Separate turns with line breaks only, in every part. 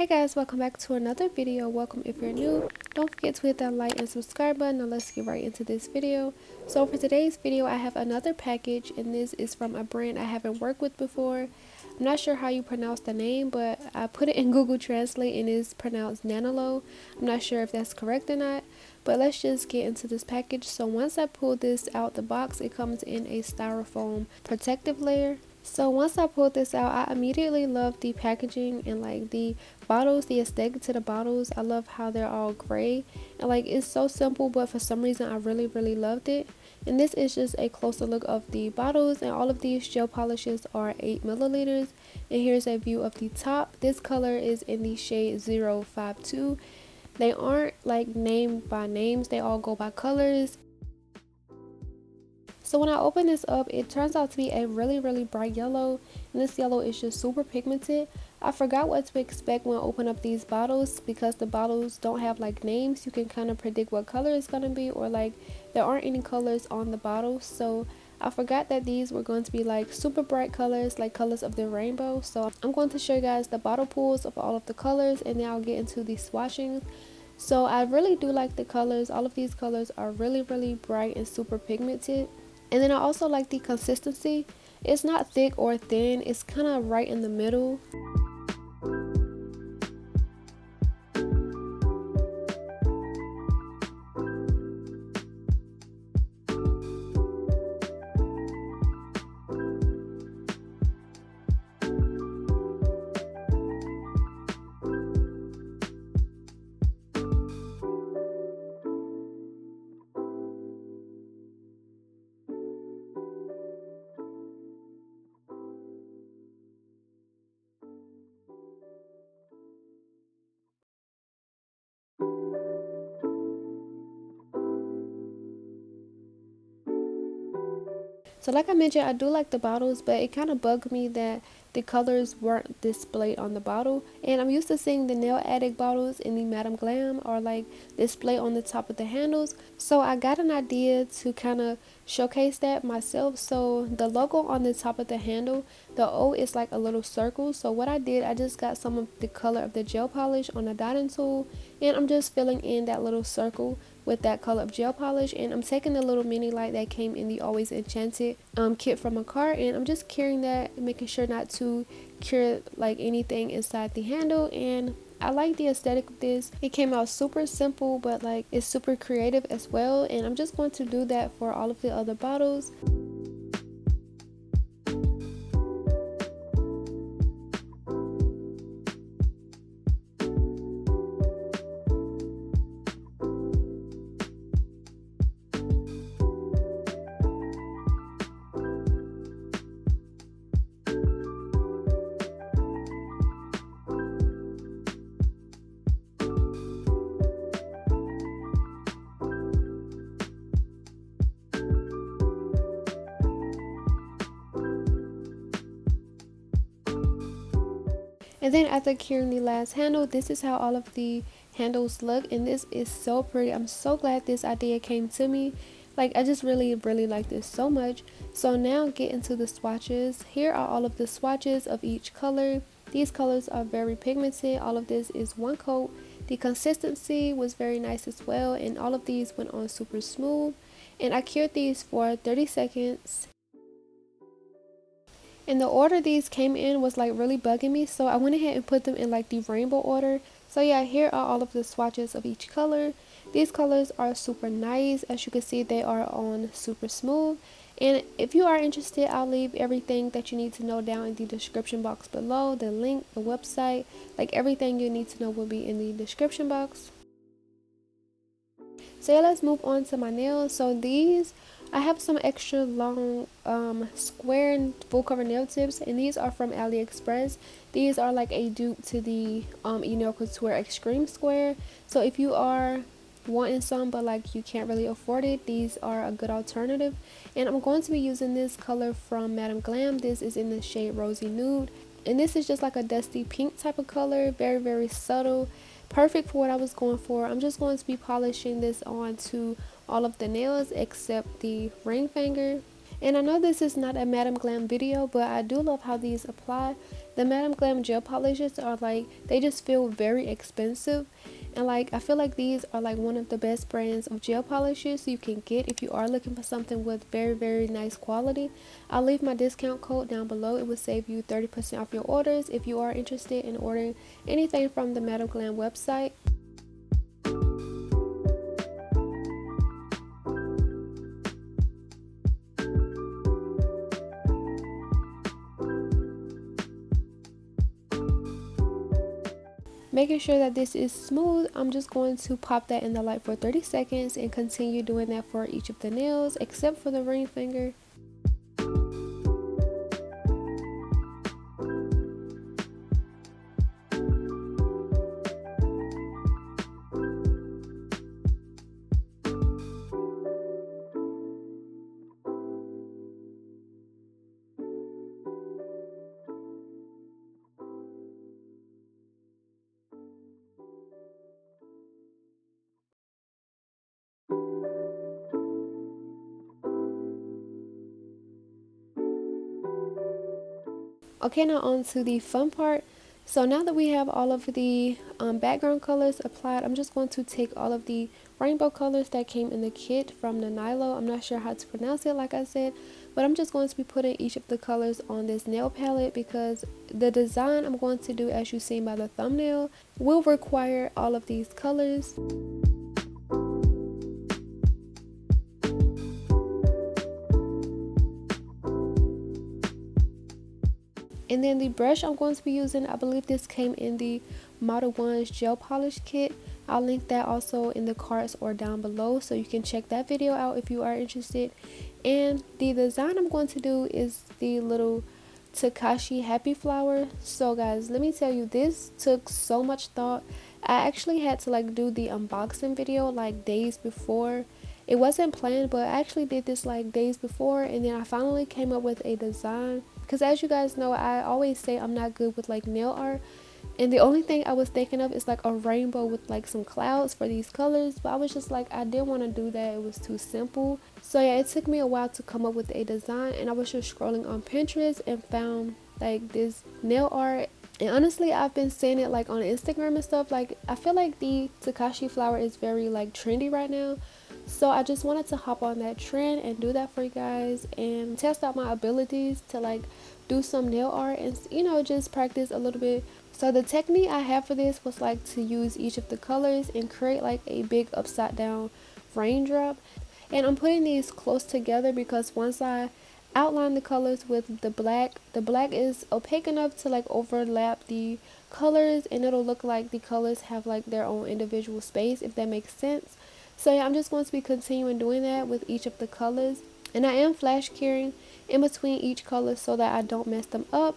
Hey guys, welcome back to another video. Welcome if you're new. Don't forget to hit that like and subscribe button. Now let's get right into this video. So for today's video, I have another package, and this is from a brand I haven't worked with before. I'm not sure how you pronounce the name, but I put it in Google Translate and it's pronounced Nanilo. I'm not sure if that's correct or not, but let's just get into this package. So once I pull this out the box, it comes in a styrofoam protective layer. So once I pulled this out, I immediately loved the packaging and like the bottles, the aesthetic to the bottles. I love how they're all gray and like it's so simple, but for some reason I really loved it. And this is just a closer look of the bottles, and all of these gel polishes are 8 milliliters. And here's a view of the top. This color is in the shade 052. They aren't like named by names, they all go by colors. So when I open this up, it turns out to be a really bright yellow, and this yellow is just super pigmented. I forgot what to expect when I open up these bottles, because the bottles don't have like names. You can kind of predict what color it's going to be, or like there aren't any colors on the bottles. So I forgot that these were going to be like super bright colors, like colors of the rainbow. So I'm going to show you guys the bottle pulls of all of the colors, and then I'll get into the swatching. So I really do like the colors. All of these colors are really bright and super pigmented. And then I also like the consistency. It's not thick or thin, it's kind of right in the middle. So like I mentioned, I do like the bottles, but it kind of bugged me that the colors weren't displayed on the bottle. And I'm used to seeing the nail addict bottles in the Madam Glam are like displayed on the top of the handles. So I got an idea to kind of showcase that myself. So the logo on the top of the handle, the O is like a little circle. So what I did, I just got some of the color of the gel polish on a dotting tool, and I'm just filling in that little circle with that color of gel polish. And I'm taking the little mini light that came in the Always Enchanted kit from a cart, and I'm just curing that, making sure not to cure like anything inside the handle. And I like the aesthetic of this. It came out super simple, but like it's super creative as well, and I'm just going to do that for all of the other bottles. And then after curing the last handle, this is how all of the handles look, and this is so pretty. I'm so glad this idea came to me. Like I just really like this so much. So now get into the swatches. Here are all of the swatches of each color. These colors are very pigmented. All of this is one coat. The consistency was very nice as well, and all of these went on super smooth. And I cured these for 30 seconds. And the order these came in was like really bugging me, so I went ahead and put them in like the rainbow order. So yeah, here are all of the swatches of each color. These colors are super nice. As you can see, they are on super smooth. And if you are interested, I'll leave everything that you need to know down in the description box below. The link, the website, like everything you need to know will be in the description box. So yeah, let's move on to my nails. So these, I have some extra long square and full cover nail tips, and these are from AliExpress. These are like a dupe to the nail couture extreme square. So if you are wanting some but like you can't really afford it, these are a good alternative. And I'm going to be using this color from Madam Glam. This is in the shade Rosy Nude, and this is just like a dusty pink type of color, very subtle, perfect for what I was going for. I'm just going to be polishing this on to all of the nails except the ring finger. And I know this is not a Madam Glam video, but I do love how these apply. The Madam Glam gel polishes are like, they just feel very expensive. And like, I feel like these are like one of the best brands of gel polishes you can get if you are looking for something with very nice quality. I'll leave my discount code down below. It will save you 30% off your orders if you are interested in ordering anything from the Madam Glam website. Making sure that this is smooth, I'm just going to pop that in the light for 30 seconds and continue doing that for each of the nails except for the ring finger. Okay, now on to the fun part. So now that we have all of the background colors applied, I'm just going to take all of the rainbow colors that came in the kit from Nanilo. I'm not sure how to pronounce it, like I said, but I'm just going to be putting each of the colors on this nail palette because the design I'm going to do, as you've seen by the thumbnail, will require all of these colors. And then the brush I'm going to be using, I believe this came in the Model 1's gel polish kit. I'll link that also in the cards or down below so you can check that video out if you are interested. And the design I'm going to do is the little Takashi happy flower. So guys, let me tell you, this took so much thought. I actually had to like do the unboxing video like days before. It wasn't planned, but I actually did this like days before, and then I finally came up with a design. Because as you guys know, I always say I'm not good with like nail art, and the only thing I was thinking of is like a rainbow with like some clouds for these colors, but I was just like, I didn't want to do that. It was too simple. So yeah, it took me a while to come up with a design, and I was just scrolling on Pinterest and found like this nail art. And honestly, I've been seeing it like on Instagram and stuff. Like, I feel like the Takashi flower is very like trendy right now. So I just wanted to hop on that trend and do that for you guys and test out my abilities to like do some nail art and, you know, just practice a little bit. So the technique I have for this was like to use each of the colors and create like a big upside down raindrop. And I'm putting these close together because once I outline the colors with the black is opaque enough to like overlap the colors, and it'll look like the colors have like their own individual space, if that makes sense. So yeah, I'm just going to be continuing doing that with each of the colors, and I am flash curing in between each color so that I don't mess them up.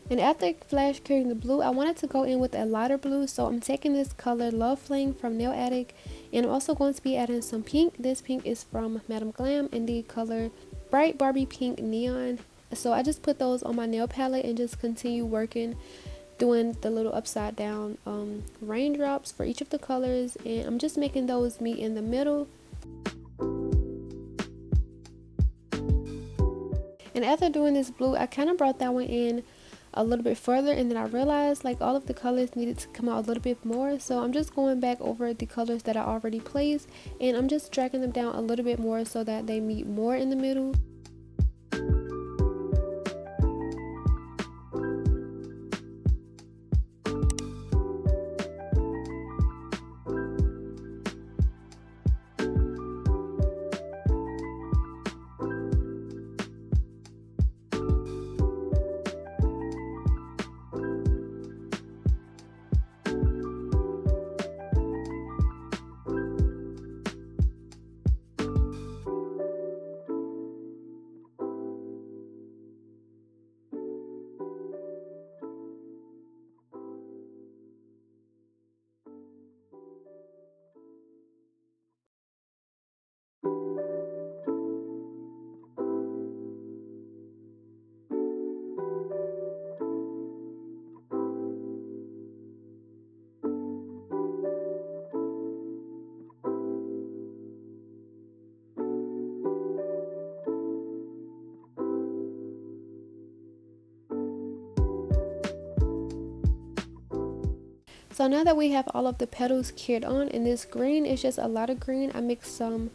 And after flash curing the blue, I wanted to go in with a lighter blue, so I'm taking this color Love Fling from Nail Addict, and I'm also going to be adding some pink. This pink is from Madam Glam in the color Bright Barbie Pink Neon. So I just put those on my nail palette and just continue working, doing the little upside down raindrops for each of the colors, and I'm just making those meet in the middle. And after doing this blue, I kind of brought that one in a little bit further, and then I realized like all of the colors needed to come out a little bit more, so I'm just going back over the colors that I already placed, and I'm just dragging them down a little bit more so that they meet more in the middle. So now that we have all of the petals cured on, and this green is just a lot of green, I mixed some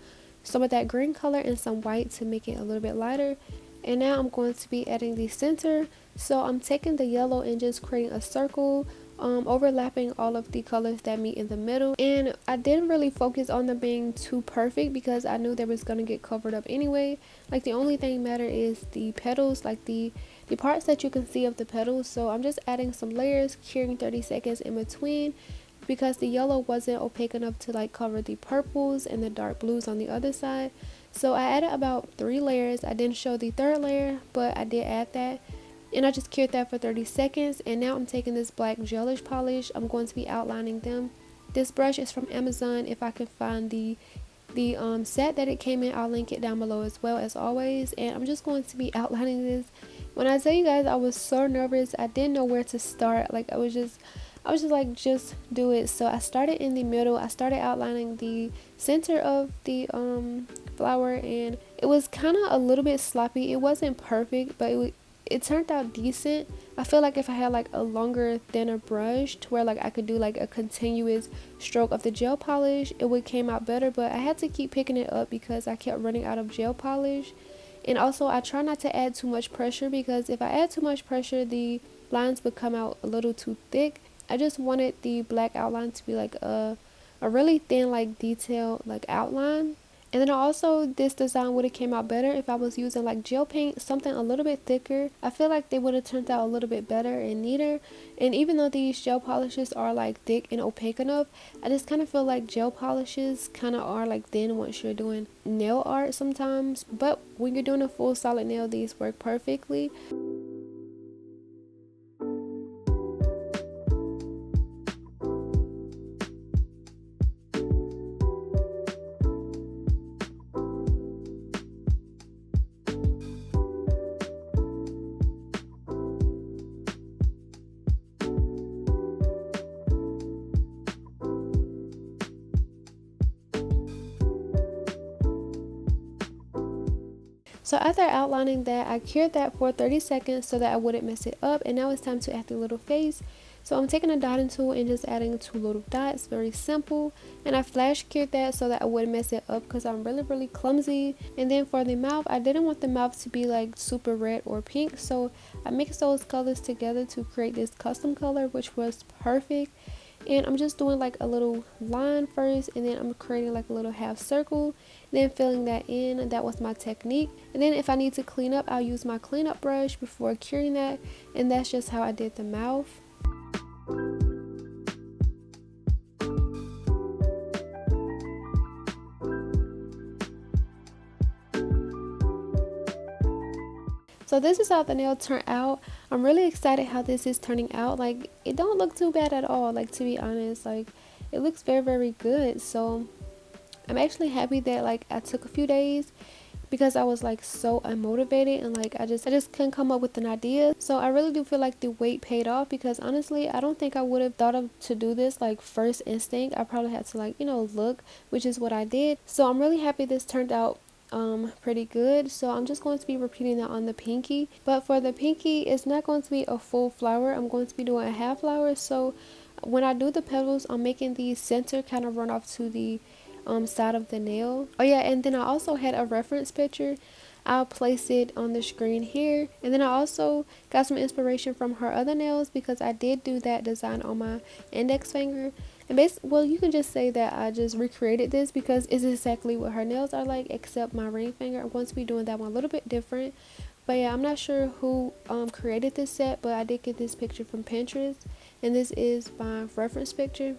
of that green color and some white to make it a little bit lighter. And now I'm going to be adding the center. So I'm taking the yellow and just creating a circle, overlapping all of the colors that meet in the middle. And I didn't really focus on them being too perfect because I knew they was going to get covered up anyway. Like the only thing matter is the petals, like the parts that you can see of the petals. So I'm just adding some layers, curing 30 seconds in between, because the yellow wasn't opaque enough to like cover the purples and the dark blues on the other side. So I added about 3 layers. I didn't show the third layer, but I did add that, and I just cured that for 30 seconds. And now I'm taking this black gelish polish. I'm going to be outlining them. This brush is from Amazon. If I can find the set that it came in, I'll link it down below as well, as always. And I'm just going to be outlining this. When I tell you guys, I was so nervous. I didn't know where to start. Like I was just like, just do it. So I started in the middle. I started outlining the center of the flower, and it was kind of a little bit sloppy. It wasn't perfect, but it turned out decent. I feel like if I had like a longer, thinner brush to where like I could do like a continuous stroke of the gel polish, it would came out better. But I had to keep picking it up because I kept running out of gel polish. And also I try not to add too much pressure, because if I add too much pressure, the lines would come out a little too thick. I just wanted the black outline to be like a really thin, like detailed like outline. And then also, this design would have came out better if I was using like gel paint, something a little bit thicker. I feel like they would have turned out a little bit better and neater. And even though these gel polishes are like thick and opaque enough, I just kind of feel like gel polishes kind of are like thin once you're doing nail art sometimes. But when you're doing a full solid nail, these work perfectly. So after outlining that, I cured that for 30 seconds so that I wouldn't mess it up. And now it's time to add the little face. So I'm taking a dotting tool and just adding 2 little dots, very simple. And I flash cured that so that I wouldn't mess it up because I'm really clumsy. And then for the mouth, I didn't want the mouth to be like super red or pink. So I mixed those colors together to create this custom color, which was perfect. And I'm just doing like a little line first, and then I'm creating like a little half circle, then filling that in. That was my technique. And then if I need to clean up, I'll use my cleanup brush before curing that. And that's just how I did the mouth. So this is how the nail turned out. I'm really excited how this is turning out. Like, it don't look too bad at all, like, to be honest. Like, it looks very good. So I'm actually happy that like I took a few days, because I was like so unmotivated, and like I just couldn't come up with an idea. So I really do feel like the wait paid off, because honestly I don't think I would have thought of to do this like first instinct. I probably had to like, you know, look, which is what I did. So I'm really happy this turned out pretty good. So I'm just going to be repeating that on the pinky, but for the pinky it's not going to be a full flower. I'm going to be doing a half flower. So when I do the petals, I'm making the center kind of run off to the side of the nail. Oh yeah, and then I also had a reference picture. I'll place it on the screen here. And then I also got some inspiration from her other nails, because I did do that design on my index finger. And well, you can just say that I just recreated this, because it's exactly what her nails are like, except my ring finger. I'm going to be doing that one a little bit different. But yeah, I'm not sure who created this set, but I did get this picture from Pinterest, and this is my reference picture.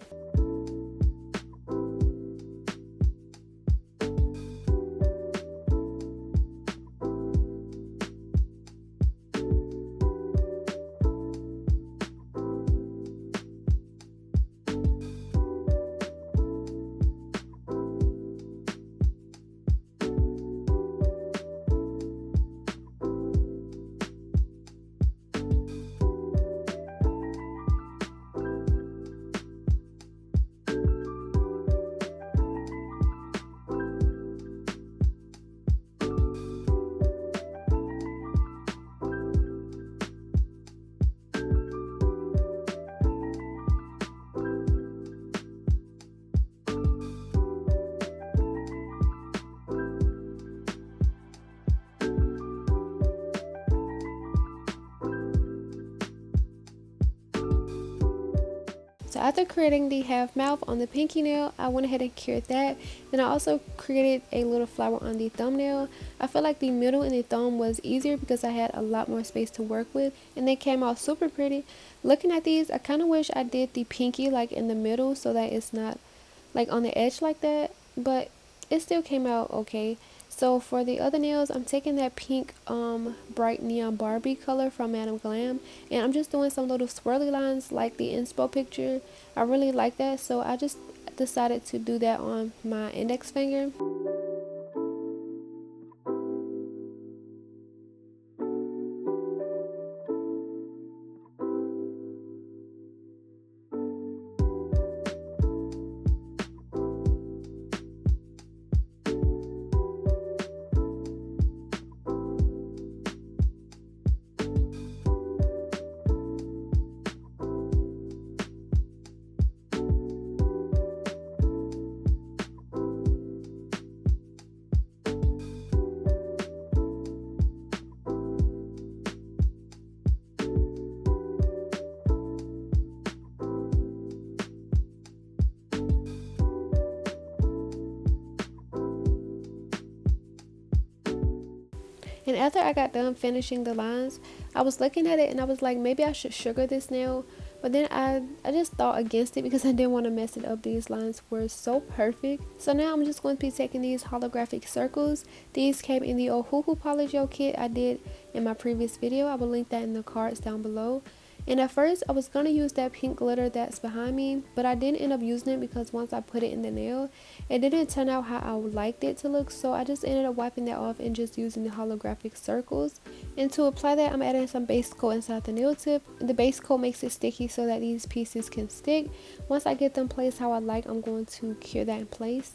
So after creating the half mouth on the pinky nail, I went ahead and cured that. Then I also created a little flower on the thumbnail. I feel like the middle and the thumb was easier because I had a lot more space to work with, and they came out super pretty. Looking at these, I kind of wish I did the pinky like in the middle so that it's not like on the edge like that, but it still came out okay. So for the other nails, I'm taking that pink bright neon Barbie color from Madam Glam, and I'm just doing some little swirly lines like the inspo picture. I really like that, so I just decided to do that on my index finger. And after I got done finishing the lines, I was looking at it and I was like, maybe I should sugar this nail. But then I just thought against it because I didn't want to mess it up. These lines were so perfect. So now I'm just going to be taking these holographic circles. These came in the Ohuhu Polish Gel kit I did in my previous video. I will link that in the cards down below. And at first I was going to use that pink glitter that's behind me, but I didn't end up using it because once I put it in the nail, it didn't turn out how I liked it to look. So I just ended up wiping that off and just using the holographic circles. And to apply that, I'm adding some base coat inside the nail tip. The base coat makes it sticky so that these pieces can stick. Once I get them placed how I like, I'm going to cure that in place.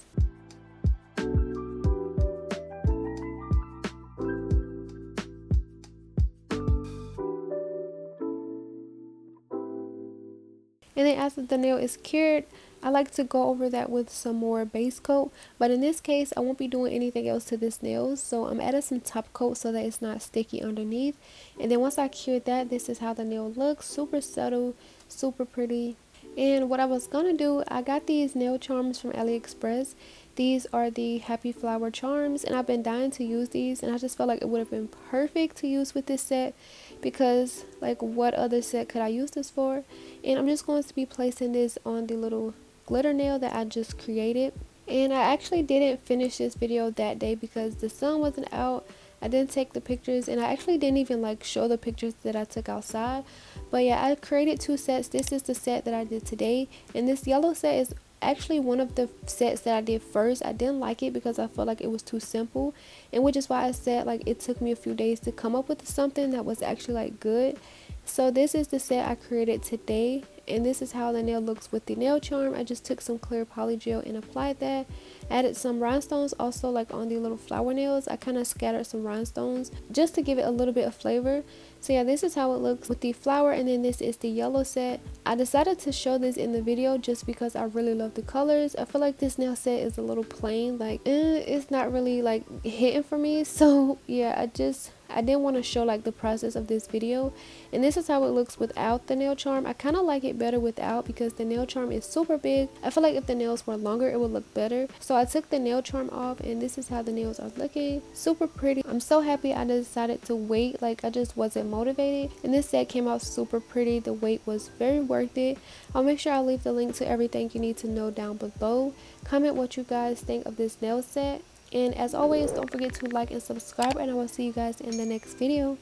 And then after the nail is cured, I like to go over that with some more base coat, but in this case I won't be doing anything else to this nail, so I'm adding some top coat so that it's not sticky underneath. And then once I cured that, this is how the nail looks. Super subtle, super pretty. And what I was gonna do, I got these nail charms from AliExpress. These are the happy flower charms, and I've been dying to use these, and I just felt like it would have been perfect to use with this set because like what other set could I use this for? And I'm just going to be placing this on the little glitter nail that I just created. And I actually didn't finish this video that day because the sun wasn't out. I didn't take the pictures, and I actually didn't even like show the pictures that I took outside. But yeah, I created two sets. This is the set that I did today, and this yellow set is actually one of the sets that I did first. I didn't like it because I felt like it was too simple, and which is why I said like it took me a few days to come up with something that was actually like good. So this is the set I created today, and this is how the nail looks with the nail charm. I just took some clear poly gel and applied that. Added some rhinestones also like on the little flower nails. I kind of scattered some rhinestones just to give it a little bit of flavor. So yeah, this is how it looks with the flower, and then this is the yellow set. I decided to show this in the video just because I really love the colors. I feel like this nail set is a little plain, like it's not really like hitting for me. So yeah, I didn't want to show like the process of this video. And this is how it looks without the nail charm. I kind of like it better without because the nail charm is super big. I feel like if the nails were longer it would look better. So I took the nail charm off, and this is how the nails are looking. Super pretty. I'm so happy I decided to wait. Like I just wasn't motivated, and this set came out super pretty. The wait was very worth it. I'll make sure I leave the link to everything you need to know down below. Comment what you guys think of this nail set, and as always, don't forget to like and subscribe, and I will see you guys in the next video.